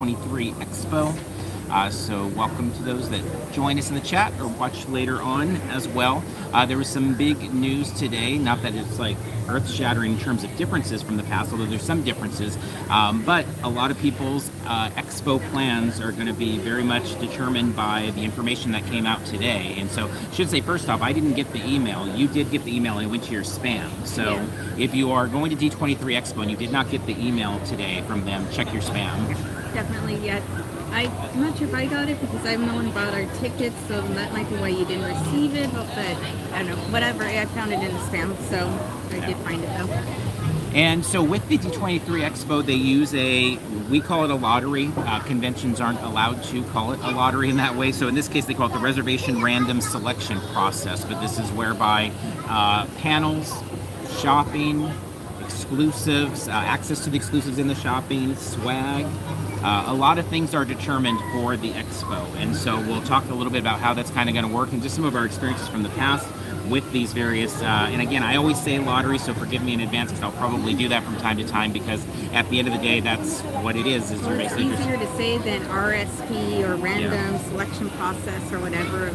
D23 Expo. So welcome to those that join us in the chat or watch later on as well. There was some big news today, not that it's like earth-shattering in terms of differences from the past, although there's some differences, but a lot of people's expo plans are going to be very much determined by the information that came out today. And so I should say, first off, I didn't get the email. You did get the email and it went to your spam. So if you are going to D23 Expo and you did not get the email today from them, check your spam. Definitely yet. I'm not sure if I got it because I'm the one who bought our tickets, so that might be why you didn't receive it, but I don't know, whatever, I found it in the spam, so I did find it though. And so with the D23 Expo, they use we call it a lottery. Conventions aren't allowed to call it a lottery in that way. So in this case, they call it the Reservation Random Selection Process, but this is whereby panels, shopping, exclusives, access to the exclusives in the shopping, swag, a lot of things are determined for the expo. And so we'll talk a little bit about how that's kind of going to work and just some of our experiences from the past with these various, and again, I always say lottery, so forgive me in advance because I'll probably do that from time to time because at the end of the day, that's what it is. Well, it's easier to say than RSP or random selection process or whatever.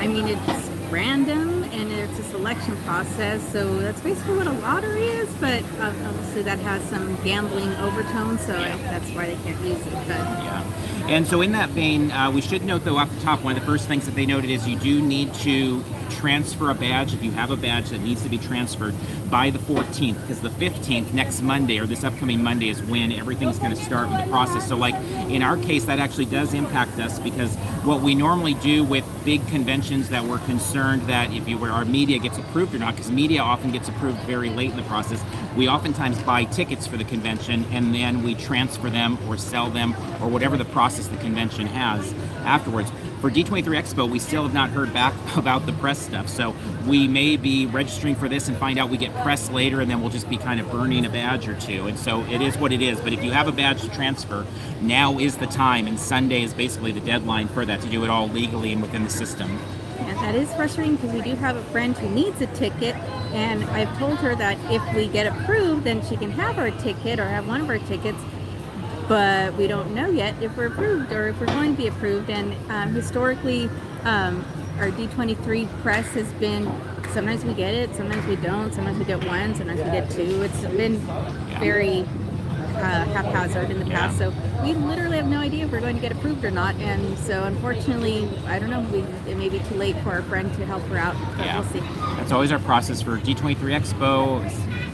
I mean, it's random and it's a selection process, so that's basically what a lottery is, but obviously that has some gambling overtones, so that's why they can't use it. But. Yeah. And so in that vein, we should note though off the top, one of the first things that they noted is you do need to transfer a badge if you have a badge that needs to be transferred by the 14th, because the 15th, next Monday, or this upcoming Monday, is when everything's going to start with the process. So like in our case, that actually does impact us because what we normally do with big conventions that we're concerned that if our media gets approved or not, because media often gets approved very late in the process, we oftentimes buy tickets for the convention and then we transfer them or sell them or whatever the process the convention has afterwards. For D23 Expo, we still have not heard back about the press stuff, so we may be registering for this and find out we get press later and then we'll just be kind of burning a badge or two, and so it is what it is. But if you have a badge to transfer, now is the time, and Sunday is basically the deadline for that, to do it all legally and within the system. And that is frustrating because we do have a friend who needs a ticket, and I've told her that if we get approved, then she can have our ticket or have one of our tickets, but we don't know yet if we're approved or if we're going to be approved. And historically, our D23 press has been, sometimes we get it, sometimes we don't, sometimes we get one, sometimes we get two. It's been very haphazard in the past, so we literally have no idea if we're going to get approved or not. And so unfortunately, I don't know, it may be too late for our friend to help her out, but we'll see. That's always our process for D23 Expo,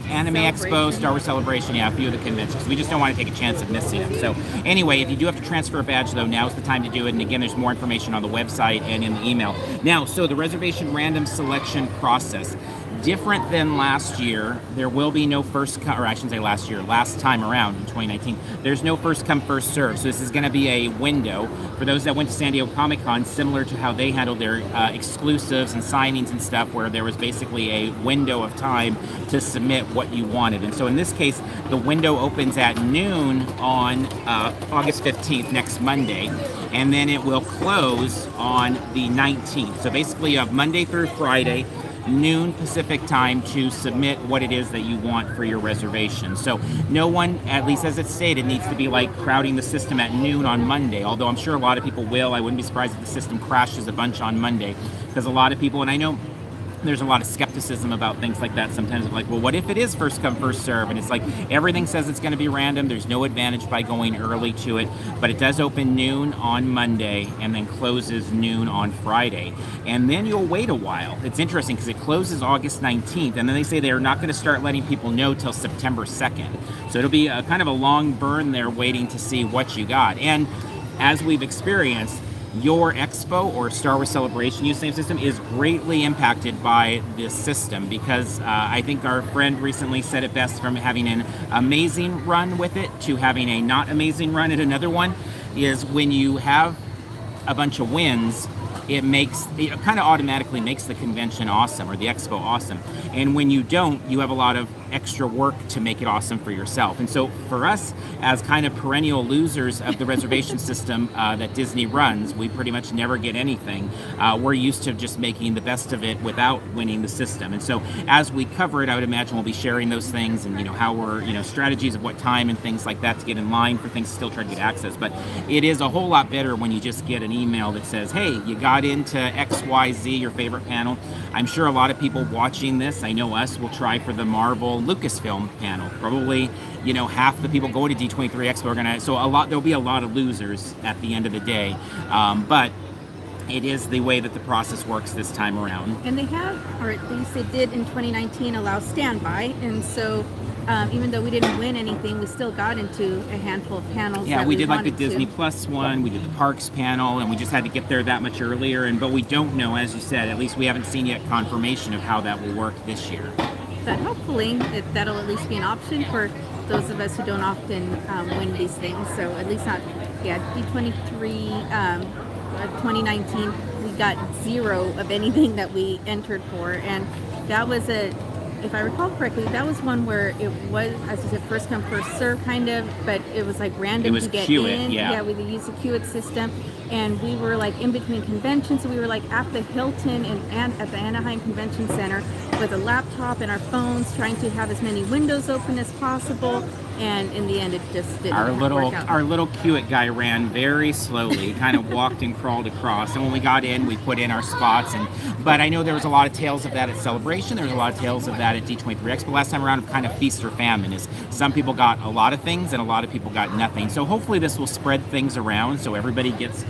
Anime Expo, Star Wars Celebration, a few of the conventions. We just don't want to take a chance of missing them. So anyway, if you do have to transfer a badge though, now's the time to do it. And again, there's more information on the website and in the email. Now, so the reservation random selection process. Different than last year, there will be no last time around in 2019, there's no first come, first serve. So this is going to be a window for those that went to San Diego Comic-Con, similar to how they handled their exclusives and signings and stuff, where there was basically a window of time to submit what you wanted. And so in this case, the window opens at noon on August 15th, next Monday, and then it will close on the 19th. So basically you have Monday through Friday, noon Pacific time, to submit what it is that you want for your reservation. So no one, at least as it's stated, needs to be like crowding the system at noon on Monday, although I'm sure a lot of people will. I wouldn't be surprised if the system crashes a bunch on Monday, because a lot of people, and I know there's a lot of skepticism about things like that sometimes, of like, well, what if it is first come, first serve? And it's like, everything says it's going to be random. There's no advantage by going early to it, but it does open noon on Monday and then closes noon on Friday. And then you'll wait a while. It's interesting because it closes August 19th, and then they say they're not going to start letting people know till September 2nd. So it'll be a kind of a long burn there waiting to see what you got. And as we've experienced, your expo or Star Wars Celebration username system is greatly impacted by this system, because I think our friend recently said it best, from having an amazing run with it to having a not amazing run at another one, is when you have a bunch of wins, it kind of automatically makes the convention awesome or the expo awesome. And when you don't, you have a lot of extra work to make it awesome for yourself. And so for us, as kind of perennial losers of the reservation system that Disney runs, we pretty much never get anything. We're used to just making the best of it without winning the system. And so as we cover it, I would imagine we'll be sharing those things and, how we're, strategies of what time and things like that to get in line for things to still try to get access. But it is a whole lot better when you just get an email that says, hey, you got into XYZ, your favorite panel. I'm sure a lot of people watching this, I know us, will try for the Marvel Lucasfilm panel. Probably, half the people going to D23 Expo are gonna, so there'll be a lot of losers at the end of the day. But it is the way that the process works this time around. And they have, or at least they did in 2019, allow standby. And so even though we didn't win anything, we still got into a handful of panels. Yeah, we did like the Disney Plus one, we did the Parks panel, and we just had to get there that much earlier. But we don't know, as you said, at least we haven't seen yet confirmation of how that will work this year. But hopefully that'll at least be an option for those of us who don't often win these things. So at least not, D23 2019, we got 0 of anything that we entered for. And that was if I recall correctly, that was one where it was, as you said, first come, first serve kind of, but it was like random to get in. Yeah, we used the queue system. And we were like in between conventions, so we were like at the Hilton and at the Anaheim Convention Center with a laptop and our phones, trying to have as many windows open as possible. And in the end, it just didn't work out. Our little Hewitt guy ran very slowly, kind of walked and crawled across. And when we got in, we put in our spots. But I know there was a lot of tales of that at Celebration. There was a lot of tales of that at D23 Expo last time around, of kind of feast or famine. Is some people got a lot of things and a lot of people got nothing. So hopefully this will spread things around so everybody gets,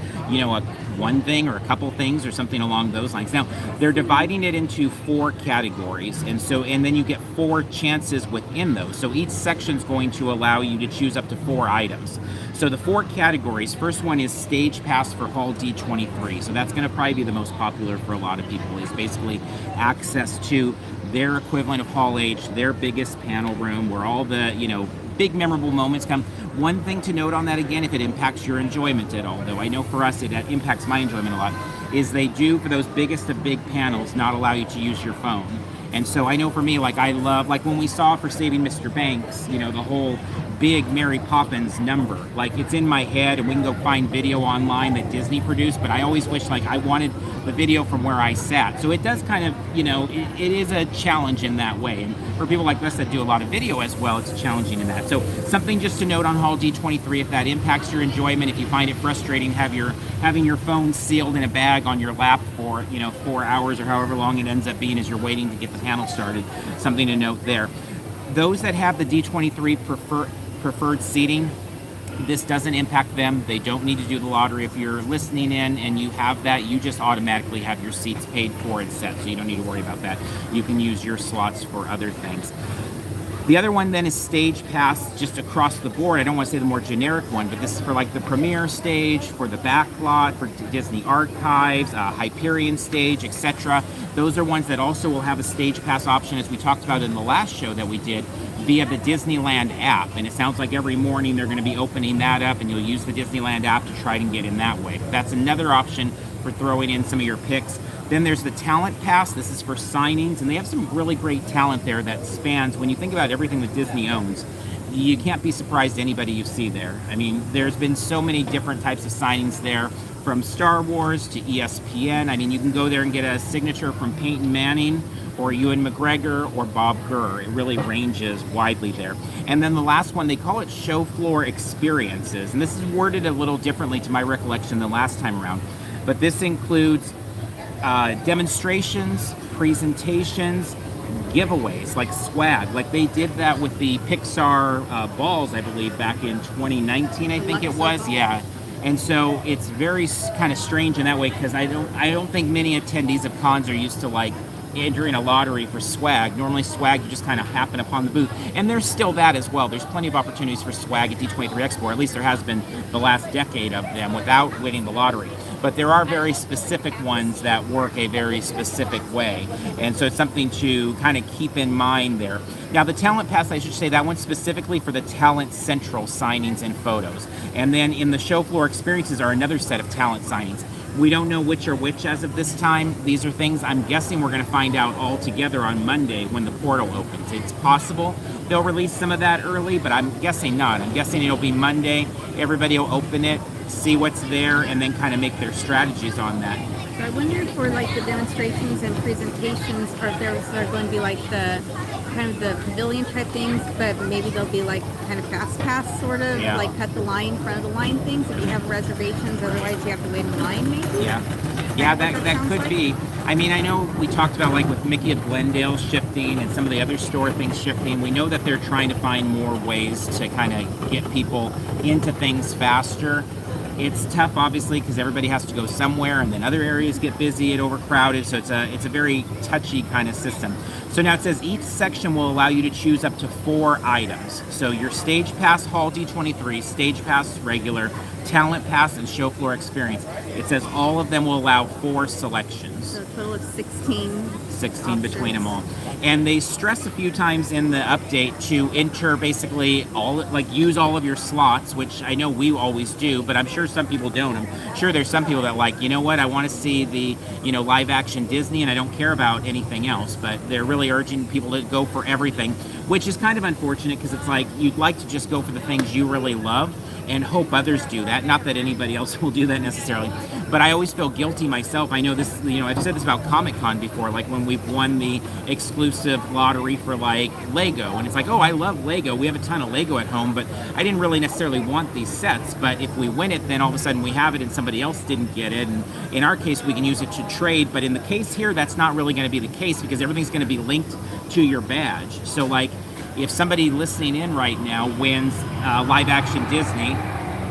one thing or a couple things or something along those lines. Now, they're dividing it into 4 categories, and then you get 4 chances within those. So each section's going to allow you to choose up to 4 items. So the 4 categories, first one is Stage Pass for Hall D23. So that's going to probably be the most popular for a lot of people, is basically access to their equivalent of Hall H, their biggest panel room, where all the, big memorable moments come. One thing to note on that, again, if it impacts your enjoyment at all, though I know for us it impacts my enjoyment a lot, is they do, for those biggest of big panels, not allow you to use your phone. And so I know for me, I love, when we saw for Saving Mr. Banks, the whole big Mary Poppins number. It's in my head, and we can go find video online that Disney produced, but I always wish, I wanted the video from where I sat. So it does kind of, it is a challenge in that way. And for people like us that do a lot of video as well, it's challenging in that. So something just to note on Hall D23, if that impacts your enjoyment, if you find it frustrating having your phone sealed in a bag on your lap for, 4 hours or however long it ends up being as you're waiting to get the panel started, something to note there. Those that have the D23 preferred seating, this doesn't impact them. They don't need to do the lottery. If you're listening in and you have that, you just automatically have your seats paid for and set, so you don't need to worry about that. You can use your slots for other things. The other one then is Stage Pass, just across the board. I don't want to say the more generic one, but this is for the premiere stage, for the back lot, for Disney Archives, Hyperion stage, etc. Those are ones that also will have a Stage Pass option, as we talked about in the last show that we did, via the Disneyland app. And it sounds like every morning they're going to be opening that up, and you'll use the Disneyland app to try and get in that way. That's another option for throwing in some of your picks. Then there's the Talent Pass. This is for signings, and they have some really great talent there that spans, when you think about everything that Disney owns, you can't be surprised anybody you see there. I mean, there's been so many different types of signings there, from Star Wars to ESPN. I mean, you can go there and get a signature from Peyton Manning or Ewan McGregor or Bob Gurr. It really ranges widely there. And then the last one, they call it Show Floor Experiences. And this is worded a little differently to my recollection than last time around. But this includes demonstrations, presentations, giveaways, like swag. They did that with the Pixar balls, I believe, back in 2019, I think it was. Yeah. And so it's very kind of strange in that way, because I don't think many attendees of cons are used to entering a lottery for swag. Normally swag just kind of happen upon the booth, and there's still that as well. There's plenty of opportunities for swag at D23 Expo, or at least there has been the last decade of them, without winning the lottery. But there are very specific ones that work a very specific way, and so it's something to kind of keep in mind there. Now the Talent Pass, I should say, that one's specifically for the Talent Central signings and photos. And then in the Show Floor Experiences are another set of talent signings. We don't know which are which as of this time. These are things I'm guessing we're going to find out all together on Monday when the portal opens. It's possible they'll release some of that early, but I'm guessing not. I'm guessing it'll be Monday. Everybody will open it, see what's there, and then kind of make their strategies on that. So I wonder for like the demonstrations and presentations, or if there's are going to be like the kind of the pavilion type things, but maybe they'll be like kind of fast pass sort of, like cut the line, front of the line things if you have reservations, otherwise you have to wait in line maybe? Yeah, that could be. I mean, I know we talked about like with Mickey at Glendale shifting and some of the other store things shifting. We know that they're trying to find more ways to kind of get people into things faster. It's tough, obviously, because everybody has to go somewhere, and then other areas get busy and overcrowded. So it's a very touchy kind of system. So now it says each section will allow you to choose up to 4 items. So your Stage Pass Hall D23, Stage Pass Regular, Talent Pass, and Show Floor Experience. It says all of them will allow 4 selections. So a total of 16. 16 options between them all. And they stress a few times in the update to enter basically use all of your slots, which I know we always do, but I'm sure some people don't. I'm sure there's some people that like, you know what, I want to see the, live action Disney and I don't care about anything else, but they're really urging people to go for everything, which is kind of unfortunate because it's like you'd like to just go for the things you really love and hope others do that. Not that anybody else will do that necessarily, but I always feel guilty myself. I know this, I've said this about Comic-Con before, like when we've won the exclusive lottery for like Lego, and it's like, oh, I love Lego. We have a ton of Lego at home, but I didn't really necessarily want these sets. But if we win it, then all of a sudden we have it and somebody else didn't get it. And in our case, we can use it to trade. But in the case here, that's not really going to be the case because everything's going to be linked to your badge. So like, if somebody listening in right now wins live action Disney,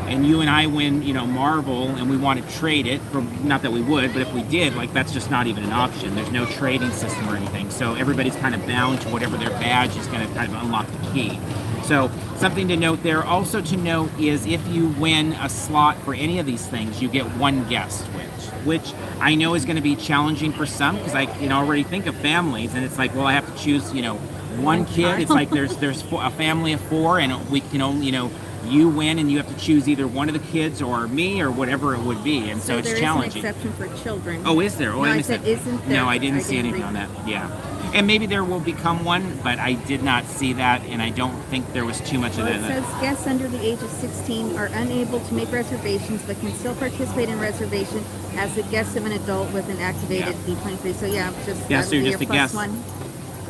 and you and I win, Marvel, and we want to trade it, not that we would, but if we did, like that's just not even an option. There's no trading system or anything. So everybody's kind of bound to whatever their badge is going to kind of unlock the key. So something to note there. Also to note is if you win a slot for any of these things, you get 1 guest, which I know is going to be challenging for some because I can already think of families, and it's like, well, I have to choose, 1 kid. It's like there's a family of 4, and we can only, you win and you have to choose either one of the kids or me or whatever it would be, and so it's challenging. There is an exception for children. Oh, is there? Oh, no, I said, isn't there? No, I didn't see anything on that. Yeah, and maybe there will become one, but I did not see that, and I don't think there was too much of that. It says guests under the age of 16 are unable to make reservations, but can still participate in reservation as the guest of an adult with an activated D23. So so you're just a guest. 1.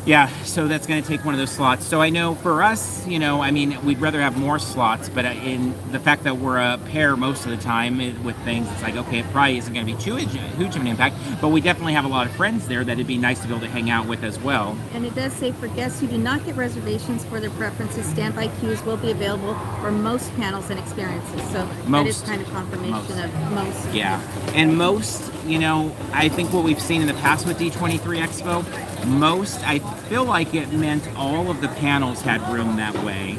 Yeah, so that's going to take one of those slots. So I know for us, we'd rather have more slots, but in the fact that we're a pair most of the time with things, it's like, okay, it probably isn't going to be too huge of an impact, but we definitely have a lot of friends there that it'd be nice to be able to hang out with as well. And it does say for guests who do not get reservations for their preferences, standby queues will be available for most panels and experiences. So that is kind of confirmation of most. Yeah, and most, I think what we've seen in the past with D23 Expo, I feel like it meant all of the panels had room that way,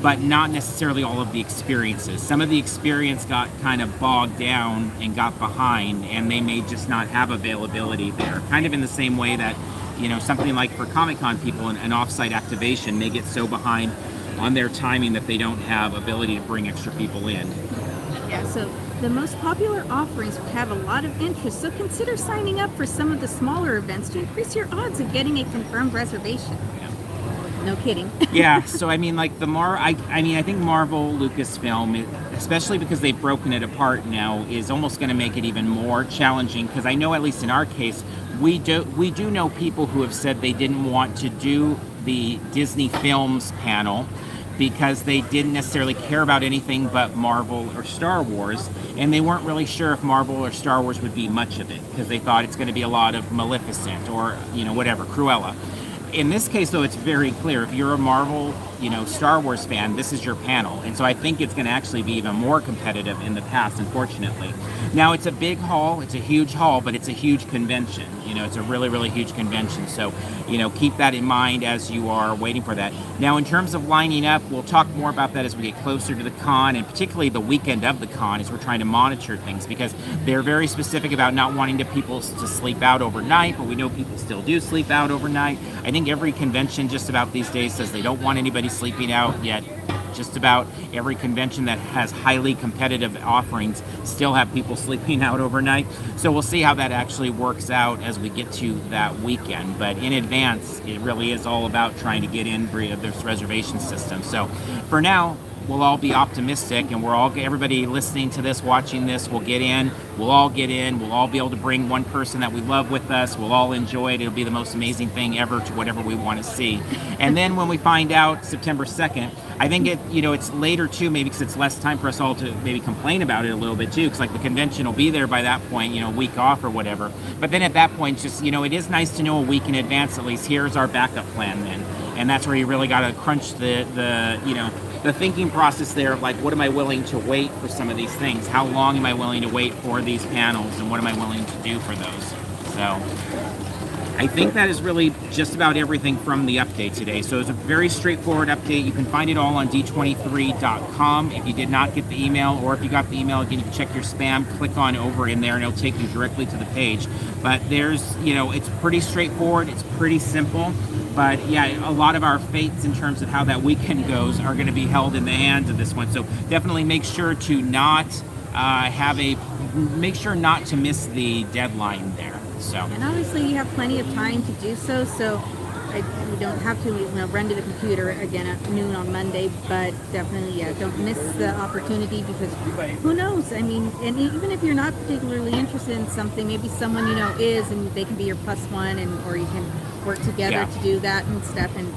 but not necessarily all of the experiences. Some of the experience got kind of bogged down and got behind, and they may just not have availability there. Kind of in the same way that, something like for Comic-Con people, an off-site activation may get so behind on their timing that they don't have ability to bring extra people in. Yeah, so the most popular offerings have a lot of interest, so consider signing up for some of the smaller events to increase your odds of getting a confirmed reservation. Yeah. No kidding. Yeah, so I mean, like I think Marvel Lucasfilm, especially because they've broken it apart now, is almost going to make it even more challenging. Because I know, at least in our case, we do know people who have said they didn't want to do the Disney Films panel because they didn't necessarily care about anything but Marvel or Star Wars, and they weren't really sure if Marvel or Star Wars would be much of it because they thought it's going to be a lot of Maleficent or whatever, Cruella. In this case, though, it's very clear. If you're a Marvel, Star Wars fan, this is your panel. And so I think it's going to actually be even more competitive in the past, unfortunately. Now, it's a big hall. It's a huge hall, but it's a huge convention. It's a really, really huge convention. So, keep that in mind as you are waiting for that. Now, in terms of lining up, we'll talk more about that as we get closer to the con, and particularly the weekend of the con as we're trying to monitor things, because they're very specific about not wanting people to sleep out overnight, but we know people still do sleep out overnight. I think every convention just about these days says they don't want anybody sleeping out, yet Just about every convention that has highly competitive offerings still have people sleeping out overnight. So we'll see how that actually works out as we get to that weekend. But in advance, it really is all about trying to get in via this reservation system. So for now, we'll all be optimistic, and everybody listening to this, watching this, will get in. We'll all get in. We'll all be able to bring one person that we love with us. We'll all enjoy it. It'll be the most amazing thing ever to whatever we want to see. And then when we find out September 2nd, I think it's later too, maybe because it's less time for us all to maybe complain about it a little bit too, because like the convention will be there by that point, a week off or whatever. But then at that point, just, it is nice to know a week in advance at least, here's our backup plan then. And that's where you really got to crunch the thinking process there of like, what am I willing to wait for some of these things? How long am I willing to wait for these panels, and what am I willing to do for those? So I think that is really just about everything from the update today. So it's a very straightforward update. You can find it all on d23.com. If you did not get the email, or if you got the email, again, you can check your spam, click on over in there, and it'll take you directly to the page. But there's, it's pretty straightforward. It's pretty simple. But yeah, a lot of our fates in terms of how that weekend goes are going to be held in the hands of this one. So definitely make sure to not not to miss the deadline there. So. And obviously you have plenty of time to do so. So you don't have to run to the computer again at noon on Monday. But definitely, don't miss the opportunity, because who knows? I mean, and even if you're not particularly interested in something, maybe someone is, and they can be your plus one, or you can work together to do that and stuff, and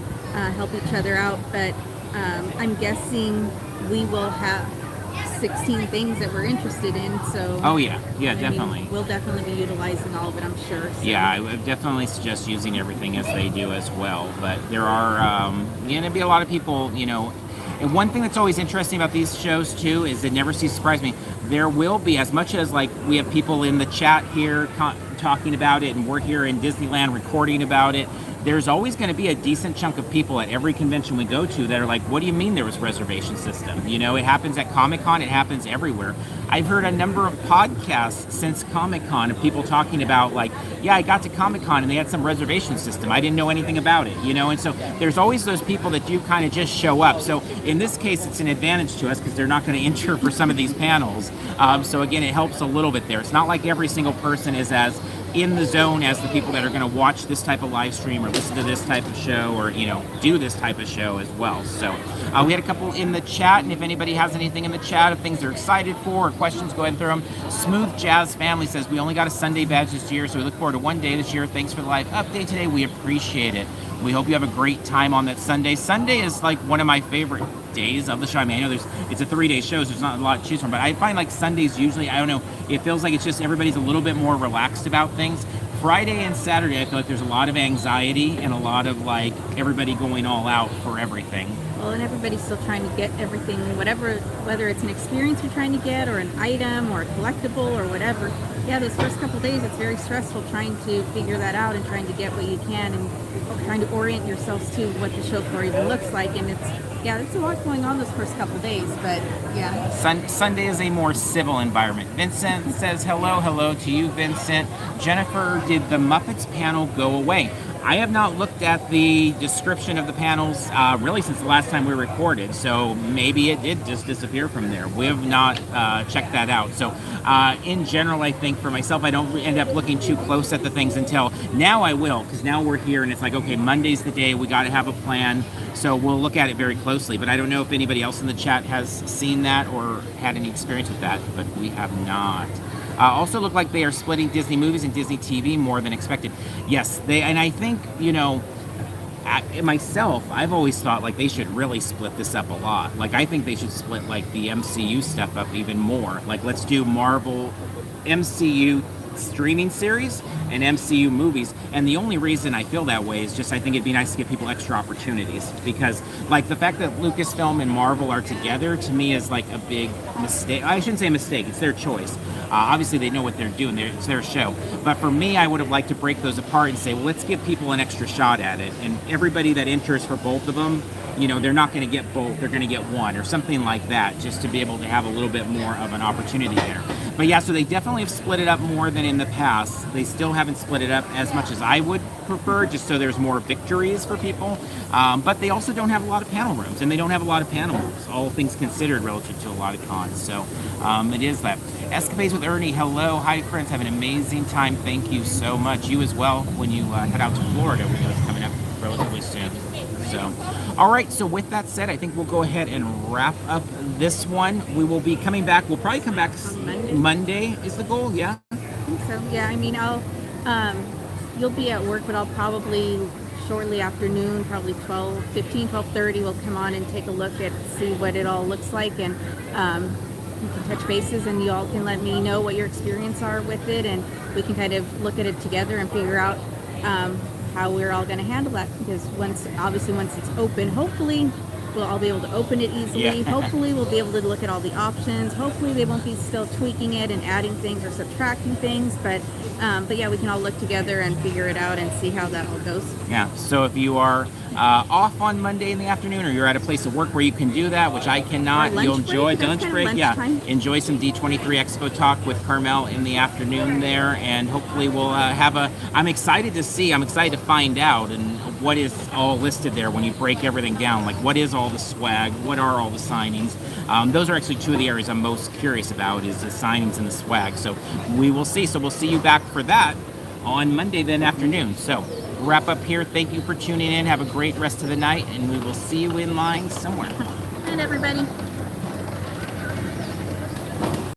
help each other out. But I'm guessing we will have 16 things that we're interested in. So definitely. We'll definitely be utilizing all of it, I'm sure. So. Yeah, I would definitely suggest using everything as they do as well. But there are going to be a lot of people, And one thing that's always interesting about these shows too is it never ceases to surprise me. There will be, as much as like we have people in the chat here talking about it, and we're here in Disneyland recording about it, there's always going to be a decent chunk of people at every convention we go to that are like, what do you mean there was a reservation system? It happens at Comic-Con, it happens everywhere. I've heard a number of podcasts since Comic-Con of people talking about like, yeah, I got to Comic-Con and they had some reservation system. I didn't know anything about it, and so there's always those people that do kind of just show up. So in this case, it's an advantage to us because they're not going to enter for some of these panels. So again, it helps a little bit there. It's not like every single person is as in the zone as the people that are going to watch this type of live stream or listen to this type of show, or do this type of show as well. So we had a couple in the chat, and if anybody has anything in the chat of things they're excited for or questions, go ahead and throw them. Smooth Jazz Family says, we only got a Sunday badge this year, so we look forward to one day this year. Thanks for the live update today. We appreciate it. We hope you have a great time on that Sunday. Sunday is like one of my favorite days of the show. I mean, I know it's a 3-day show, so there's not a lot to choose from, but I find like Sundays usually, I don't know, it feels like it's just everybody's a little bit more relaxed about things. Friday and Saturday, I feel like there's a lot of anxiety and a lot of like everybody going all out for everything. Well, and everybody's still trying to get everything, whether it's an experience you're trying to get, or an item, or a collectible, or whatever. Yeah, those first couple days, it's very stressful trying to figure that out and trying to get what you can, and trying to orient yourselves to what the show floor even looks like. And it's a lot going on those first couple days, but yeah. Sunday is a more civil environment. Vincent says hello to you, Vincent. Jennifer, did the Muppets panel go away? I have not looked at the description of the panels really since the last time we recorded, so maybe it did just disappear from there. We have not checked that out. So in general, I think for myself, I don't end up looking too close at the things until now. I will, because now we're here and it's like, okay, Monday's the day, we got to have a plan. So we'll look at it very closely, but I don't know if anybody else in the chat has seen that or had any experience with that, but we have not. Also look like they are splitting Disney movies and Disney TV more than expected. Yes, and I think, myself, I've always thought like they should really split this up a lot. Like I think they should split like the MCU stuff up even more. Like let's do Marvel MCU streaming series and MCU movies. And the only reason I feel that way is just I think it'd be nice to give people extra opportunities, because like the fact that Lucasfilm and Marvel are together to me is like a big mistake. I shouldn't say mistake, it's their choice. Obviously they know what they're doing, it's their show. But for me, I would have liked to break those apart and say, well, let's give people an extra shot at it. And everybody that enters for both of them you know, they're not going to get both, they're going to get one or something like that, just to be able to have a little bit more of an opportunity there. But yeah, so they definitely have split it up more than in the past. They still haven't split it up as much as I would prefer, just so there's more victories for people. But they also don't have a lot of panel rooms, and they don't have a lot of panel rooms, all things considered relative to a lot of cons. So it is that. Escapades with Ernie, hello. Hi, friends. Have an amazing time. Thank you so much. You as well when you head out to Florida. We know it's coming up relatively soon. So, all right. So with that said, I think we'll go ahead and wrap up this one. We will be coming back. We'll probably come back Monday is the goal. Yeah. I think so. Yeah. I mean, you'll be at work, but I'll probably shortly afternoon, probably 12:30, we'll come on and take a look at, see what it all looks like, and we can touch bases, and you all can let me know what your experience are with it, and we can kind of look at it together and figure out how we're all going to handle that, because once it's open, hopefully we'll all be able to open it easily. Yeah. Hopefully we'll be able to look at all the options. Hopefully they won't be still tweaking it and adding things or subtracting things, but yeah, we can all look together and figure it out and see how that all goes. Yeah, so if you are off on Monday in the afternoon, or you're at a place of work where you can do that, which I cannot, you'll enjoy lunch break. Yeah, enjoy some D23 Expo talk with Carmel in the afternoon there, and hopefully we'll I'm excited to find out and what is all listed there when you break everything down. Like, what is all the swag? What are all the signings? Those are actually two of the areas I'm most curious about, is the signings and the swag. So we will see. So we'll see you back for that on Monday then afternoon. So wrap up here. Thank you for tuning in. Have a great rest of the night, and we will see you in line somewhere. And everybody.